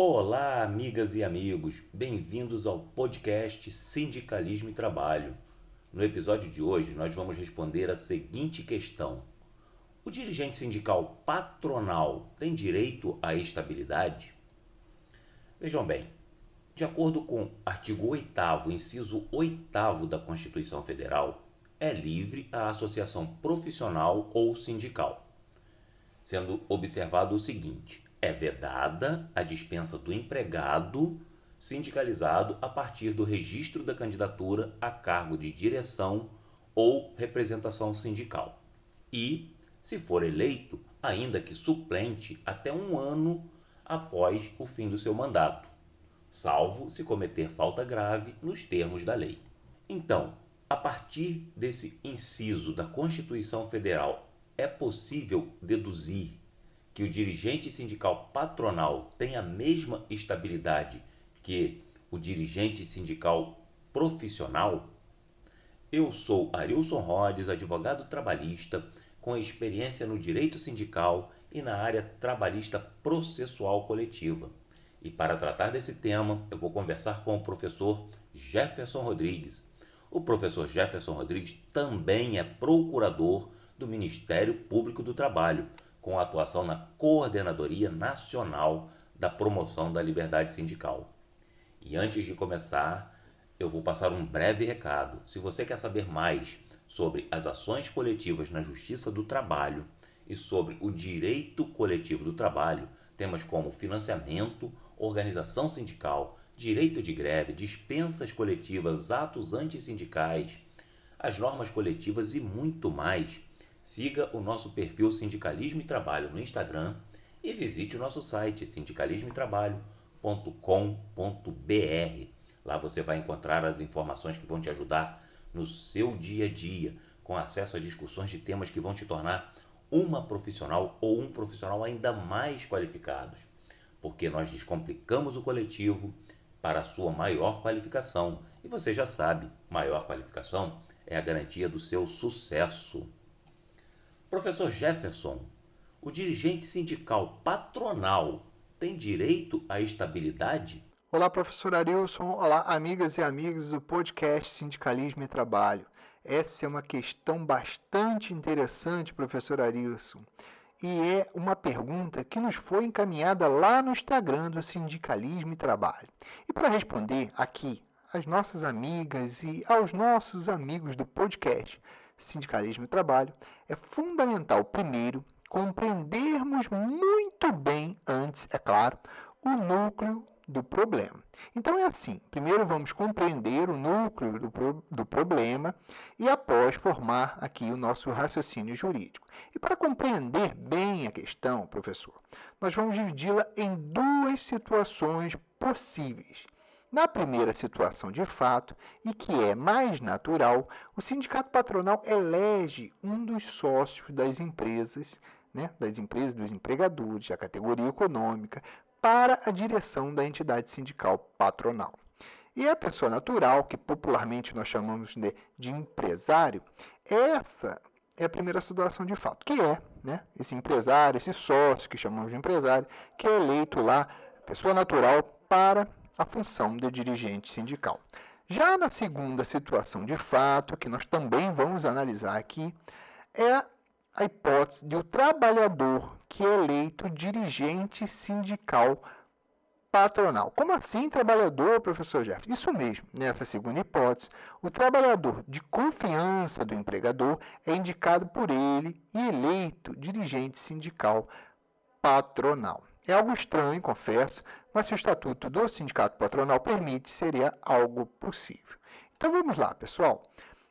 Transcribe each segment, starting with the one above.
Olá, amigas e amigos, bem-vindos ao podcast Sindicalismo e Trabalho. No episódio de hoje, nós vamos responder a seguinte questão: o dirigente sindical patronal tem direito à estabilidade? Vejam bem, de acordo com o artigo 8º, inciso 8º da Constituição Federal, é livre a associação profissional ou sindical, sendo observado o seguinte: é vedada a dispensa do empregado sindicalizado a partir do registro da candidatura a cargo de direção ou representação sindical e, se for eleito, ainda que suplente, até um ano após o fim do seu mandato, salvo se cometer falta grave nos termos da lei. Então, a partir desse inciso da Constituição Federal, é possível deduzir que o dirigente sindical patronal tem a mesma estabilidade que o dirigente sindical profissional? Eu sou Arilson Rhodes, advogado trabalhista, com experiência no direito sindical e na área trabalhista processual coletiva. E para tratar desse tema, eu vou conversar com o professor Jefferson Rodrigues. O professor Jefferson Rodrigues também é procurador do Ministério Público do Trabalho, com atuação na Coordenadoria Nacional da Promoção da Liberdade Sindical. E antes de começar, eu vou passar um breve recado. Se você quer saber mais sobre as ações coletivas na Justiça do Trabalho e sobre o direito coletivo do trabalho, temas como financiamento, organização sindical, direito de greve, dispensas coletivas, atos antissindicais, as normas coletivas e muito mais, siga o nosso perfil Sindicalismo e Trabalho no Instagram e visite o nosso site sindicalismoetrabalho.com.br. Lá você vai encontrar as informações que vão te ajudar no seu dia a dia, com acesso a discussões de temas que vão te tornar uma profissional ou um profissional ainda mais qualificados, porque nós descomplicamos o coletivo para a sua maior qualificação. E você já sabe, maior qualificação é a garantia do seu sucesso. Professor Jefferson, o dirigente sindical patronal tem direito à estabilidade? Olá, professor Arilson. Olá, amigas e amigos do podcast Sindicalismo e Trabalho. Essa é uma questão bastante interessante, professor Arilson, e é uma pergunta que nos foi encaminhada lá no Instagram do Sindicalismo e Trabalho. E para responder aqui às nossas amigas e aos nossos amigos do podcast Sindicalismo e Trabalho, é fundamental, primeiro, compreendermos muito bem antes, é claro, o núcleo do problema. Então é assim, primeiro vamos compreender o núcleo do problema e após formar aqui o nosso raciocínio jurídico. E para compreender bem a questão, professor, nós vamos dividi-la em duas situações possíveis. Na primeira situação de fato, e que é mais natural, o sindicato patronal elege um dos sócios das empresas, dos empregadores, da categoria econômica, para a direção da entidade sindical patronal. E a pessoa natural, que popularmente nós chamamos de empresário, essa é a primeira situação de fato, que é esse empresário, esse sócio que chamamos de empresário, que é eleito lá, pessoa natural, para a função de dirigente sindical. Já na segunda situação de fato, que nós também vamos analisar aqui, é a hipótese de o trabalhador que é eleito dirigente sindical patronal. Como assim trabalhador, professor Jeff? Isso mesmo, nessa segunda hipótese, o trabalhador de confiança do empregador é indicado por ele e eleito dirigente sindical patronal. É algo estranho, confesso, mas se o estatuto do sindicato patronal permite, seria algo possível. Então vamos lá, pessoal.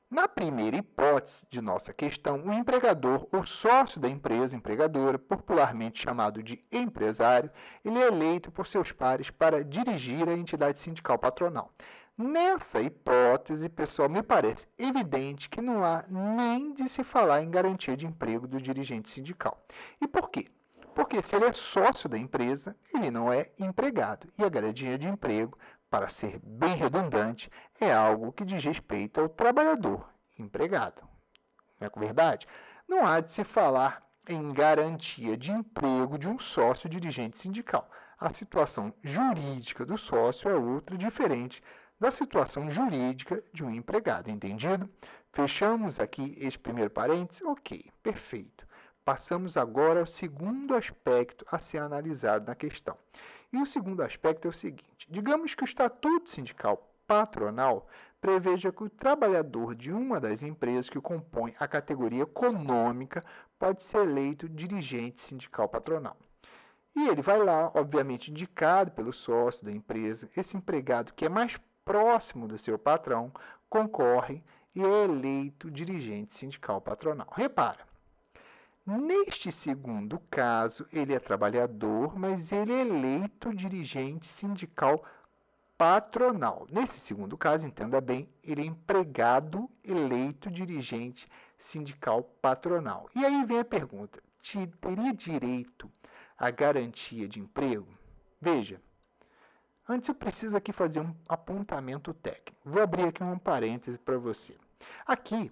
Na primeira hipótese de nossa questão, o empregador ou sócio da empresa empregadora, popularmente chamado de empresário, ele é eleito por seus pares para dirigir a entidade sindical patronal. Nessa hipótese, pessoal, me parece evidente que não há nem de se falar em garantia de emprego do dirigente sindical. E por quê? Porque se ele é sócio da empresa, ele não é empregado. E a garantia de emprego, para ser bem redundante, é algo que diz respeito ao trabalhador empregado. Não é verdade? Não há de se falar em garantia de emprego de um sócio dirigente sindical. a situação jurídica do sócio é outra, diferente da situação jurídica de um empregado, entendido? Fechamos aqui esse primeiro parênteses? Ok, perfeito. Passamos agora ao segundo aspecto a ser analisado na questão. E o segundo aspecto é o seguinte: digamos que o Estatuto Sindical Patronal preveja que o trabalhador de uma das empresas que compõe a categoria econômica pode ser eleito dirigente sindical patronal. E ele vai lá, obviamente indicado pelo sócio da empresa. Esse empregado que é mais próximo do seu patrão concorre e é eleito dirigente sindical patronal. Repara, neste segundo caso, ele é trabalhador, mas ele é eleito dirigente sindical patronal. Nesse segundo caso, entenda bem, ele é empregado eleito dirigente sindical patronal. E aí vem a pergunta: teria direito à garantia de emprego? Veja, antes eu preciso aqui fazer um apontamento técnico. Vou abrir aqui um parêntese para você. Aqui,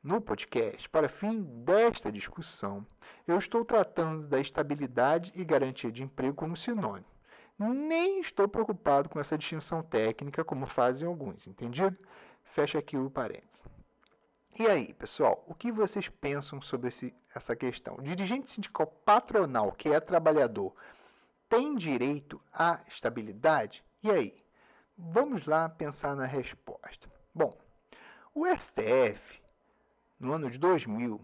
no podcast, para fim desta discussão, eu estou tratando da estabilidade e garantia de emprego como sinônimo. Nem estou preocupado com essa distinção técnica como fazem alguns, entendido? Fecha aqui o parênteses. E aí, pessoal, o que vocês pensam sobre essa questão? O dirigente sindical patronal, que é trabalhador, tem direito à estabilidade? E aí? Vamos lá pensar na resposta. Bom, o STF, no ano de 2000,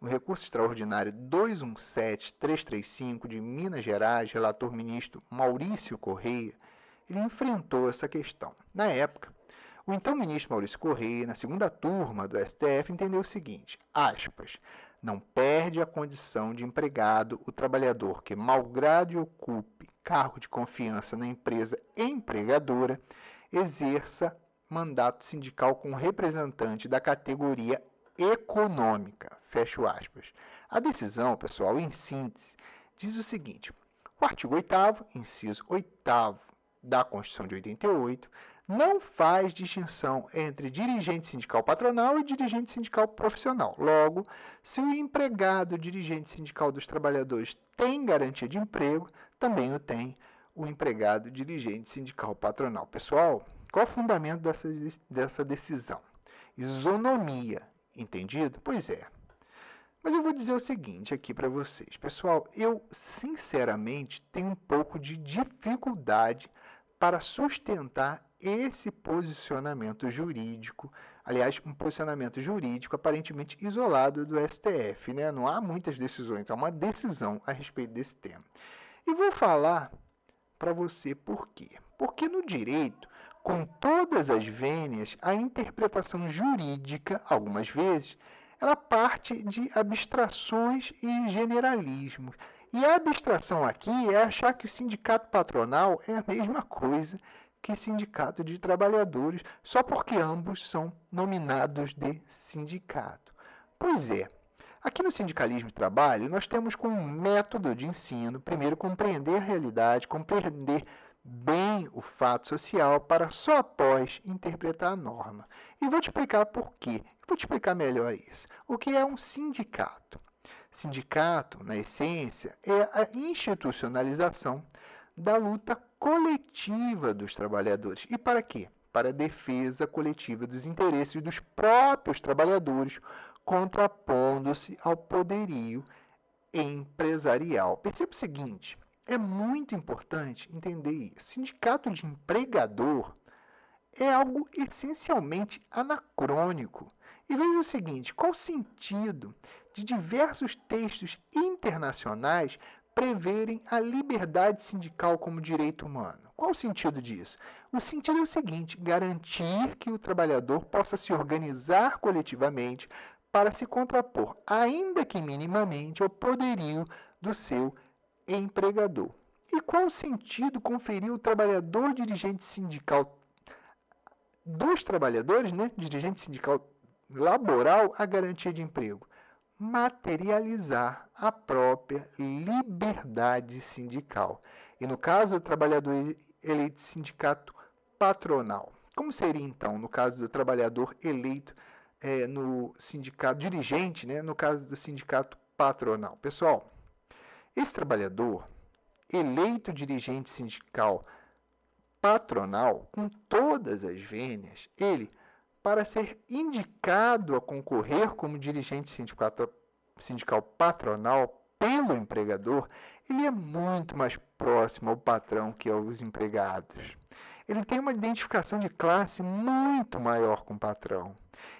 no recurso extraordinário 217335 de Minas Gerais, relator ministro Maurício Correia, ele enfrentou essa questão. Na época, o então ministro Maurício Correia, na segunda turma do STF, entendeu o seguinte, aspas, não perde a condição de empregado o trabalhador que, malgrado ocupe cargo de confiança na empresa empregadora, exerça mandato sindical com representante da categoria econômica, fecho aspas. A decisão, pessoal, em síntese, diz o seguinte: o artigo 8º, inciso 8º da Constituição de 88, não faz distinção entre dirigente sindical patronal e dirigente sindical profissional. Logo, se o empregado dirigente sindical dos trabalhadores tem garantia de emprego, também o tem o empregado dirigente sindical patronal. Pessoal, qual é o fundamento dessa decisão? Isonomia. Entendido? Pois é. Mas eu vou dizer o seguinte aqui para vocês. Pessoal, eu sinceramente tenho um pouco de dificuldade para sustentar esse posicionamento jurídico. Aliás, um posicionamento jurídico aparentemente isolado do STF, né? Não há muitas decisões, há uma decisão a respeito desse tema. E vou falar para você por quê. Porque no direito, com todas as vênias, a interpretação jurídica, algumas vezes, ela parte de abstrações e generalismos. E a abstração aqui é achar que o sindicato patronal é a mesma coisa que sindicato de trabalhadores, só porque ambos são nominados de sindicato. Pois é, aqui no Sindicalismo e Trabalho, nós temos como método de ensino, primeiro, compreender a realidade, compreender bem o fato social, para só após interpretar a norma. E vou te explicar por quê. Vou te explicar melhor isso. O que é um sindicato? Sindicato, na essência, é a institucionalização da luta coletiva dos trabalhadores. E para quê? Para a defesa coletiva dos interesses dos próprios trabalhadores, contrapondo-se ao poderio empresarial. Perceba o seguinte, é muito importante entender isso. Sindicato de empregador é algo essencialmente anacrônico. E veja o seguinte, qual o sentido de diversos textos internacionais preverem a liberdade sindical como direito humano? Qual o sentido disso? O sentido é o seguinte, garantir que o trabalhador possa se organizar coletivamente para se contrapor, ainda que minimamente, ao poderio do seu empregador. E qual o sentido conferir o trabalhador dirigente sindical dos trabalhadores, né, dirigente sindical laboral, a garantia de emprego? Materializar a própria liberdade sindical. E no caso do trabalhador eleito sindicato patronal, como seria então no caso do trabalhador eleito no sindicato dirigente, né, no caso do sindicato patronal? Pessoal, esse trabalhador, eleito dirigente sindical patronal, com todas as vênias, ele, para ser indicado a concorrer como dirigente sindical patronal pelo empregador, ele é muito mais próximo ao patrão que aos empregados. Ele tem uma identificação de classe muito maior com o patrão.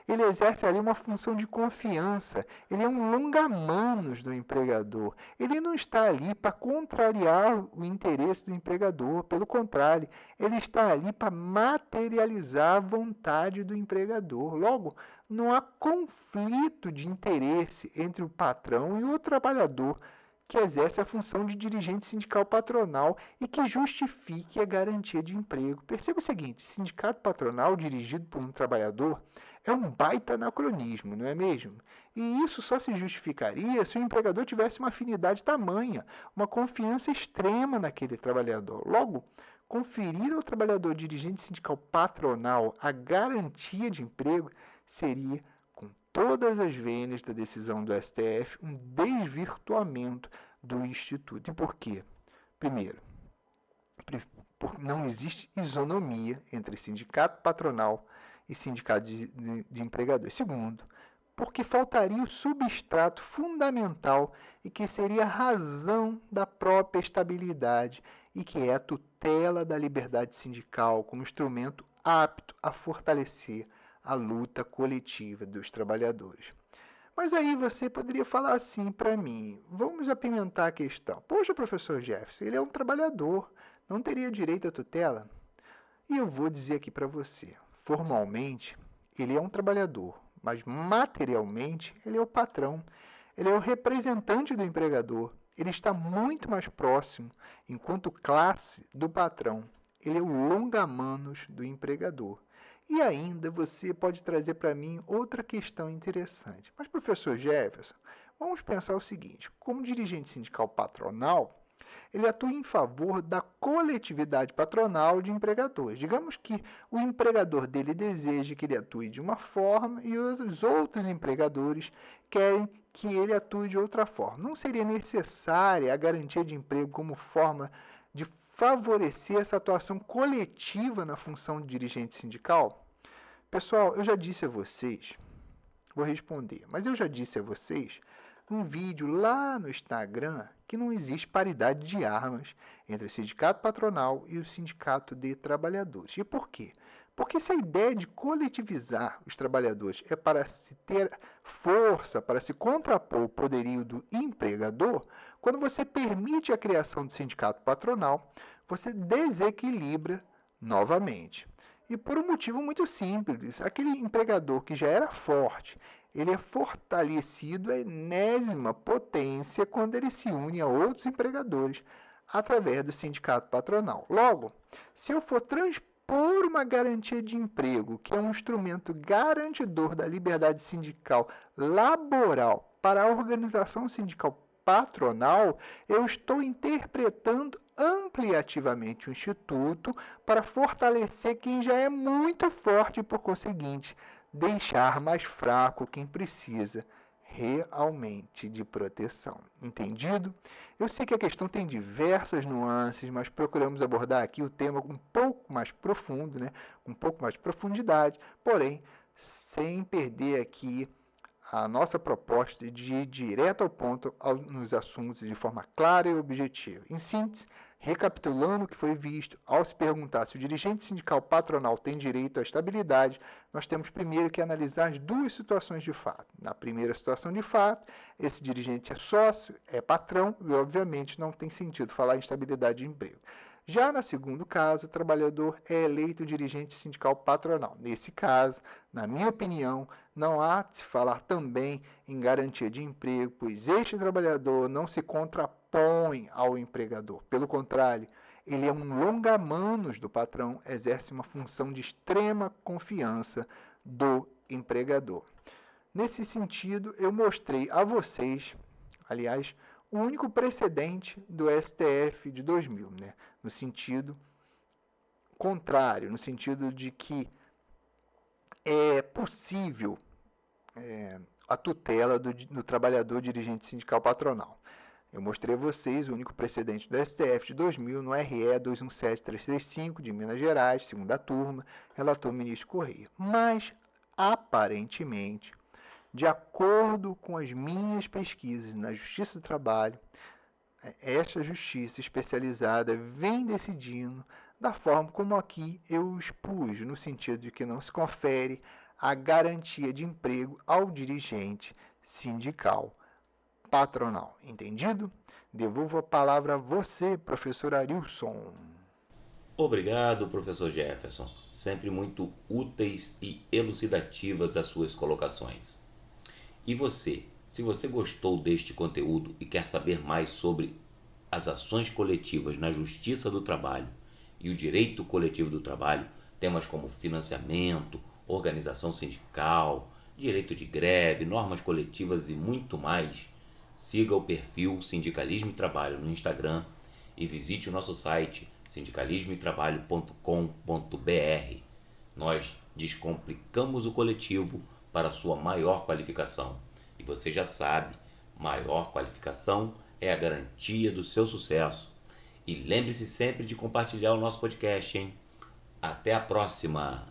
Ele exerce ali uma função de confiança. Ele é um longa-manos do empregador. Ele não está ali para contrariar o interesse do empregador. Pelo contrário, ele está ali para materializar a vontade do empregador. Logo, não há conflito de interesse entre o patrão e o trabalhador que exerce a função de dirigente sindical patronal e que justifique a garantia de emprego. Perceba o seguinte, sindicato patronal dirigido por um trabalhador é um baita anacronismo, não é mesmo? E isso só se justificaria se o empregador tivesse uma afinidade tamanha, uma confiança extrema naquele trabalhador. Logo, conferir ao trabalhador dirigente sindical patronal a garantia de emprego seria, com todas as vênias da decisão do STF, um desvirtuamento do Instituto. E por quê? Primeiro, não existe isonomia entre sindicato patronal e sindicato de empregadores. Segundo, porque faltaria o substrato fundamental e que seria a razão da própria estabilidade e que é a tutela da liberdade sindical como instrumento apto a fortalecer a luta coletiva dos trabalhadores. Mas aí você poderia falar assim para mim, vamos apimentar a questão. Poxa, professor Jefferson, ele é um trabalhador, não teria direito à tutela? E eu vou dizer aqui para você, formalmente, ele é um trabalhador, mas materialmente ele é o patrão, ele é o representante do empregador, ele está muito mais próximo, enquanto classe, do patrão, ele é o longa-manos do empregador. E ainda você pode trazer para mim outra questão interessante. Mas, professor Jefferson, vamos pensar o seguinte, como dirigente sindical patronal, ele atua em favor da coletividade patronal de empregadores. Digamos que o empregador dele deseja que ele atue de uma forma e os outros empregadores querem que ele atue de outra forma. Não seria necessária a garantia de emprego como forma de favorecer essa atuação coletiva na função de dirigente sindical? Pessoal, eu já disse a vocês, vou responder, mas eu já disse a vocês num vídeo lá no Instagram que não existe paridade de armas entre o sindicato patronal e o sindicato de trabalhadores. E por quê? Porque se a ideia de coletivizar os trabalhadores é para se ter força, para se contrapor o poderio do empregador, quando você permite a criação do sindicato patronal, você desequilibra novamente. E por um motivo muito simples, aquele empregador que já era forte, ele é fortalecido à enésima potência quando ele se une a outros empregadores através do sindicato patronal. Logo, se eu for transpor uma garantia de emprego, que é um instrumento garantidor da liberdade sindical laboral para a organização sindical patronal, eu estou interpretando ampliativamente o Instituto para fortalecer quem já é muito forte e, por conseguinte, deixar mais fraco quem precisa realmente de proteção. Entendido? Eu sei que a questão tem diversas nuances, mas procuramos abordar aqui o tema um pouco mais profundo, né? Com um pouco mais de profundidade, porém, sem perder aqui a nossa proposta de ir direto ao ponto nos assuntos de forma clara e objetiva. Em síntese, recapitulando o que foi visto, ao se perguntar se o dirigente sindical patronal tem direito à estabilidade, nós temos primeiro que analisar as duas situações de fato. Na primeira situação de fato, esse dirigente é sócio, é patrão e, obviamente, não tem sentido falar em estabilidade de emprego. Já no segundo caso, o trabalhador é eleito dirigente sindical patronal. Nesse caso, na minha opinião, não há de se falar também em garantia de emprego, pois este trabalhador não se contrapõe ao empregador. Pelo contrário, ele é um longa-manos do patrão, exerce uma função de extrema confiança do empregador. Nesse sentido, eu mostrei a vocês, aliás, o único precedente do STF de 2000, né? No sentido contrário, no sentido de que é possível a tutela do trabalhador dirigente sindical patronal. Eu mostrei a vocês o único precedente do STF de 2000 no RE 217335 de Minas Gerais, segunda turma, relator ministro Correia. Mas, aparentemente, de acordo com as minhas pesquisas na Justiça do Trabalho, esta justiça especializada vem decidindo da forma como aqui eu expus, no sentido de que não se confere a garantia de emprego ao dirigente sindical patronal. Entendido? Devolvo a palavra a você, professor Arilson. Obrigado, professor Jefferson. Sempre muito úteis e elucidativas as suas colocações. E você, se você gostou deste conteúdo e quer saber mais sobre as ações coletivas na Justiça do Trabalho e o direito coletivo do trabalho, temas como financiamento, organização sindical, direito de greve, normas coletivas e muito mais, siga o perfil Sindicalismo e Trabalho no Instagram e visite o nosso site sindicalismoetrabalho.com.br. Nós descomplicamos o coletivo para sua maior qualificação. E você já sabe, maior qualificação é a garantia do seu sucesso. E lembre-se sempre de compartilhar o nosso podcast, hein? Até a próxima!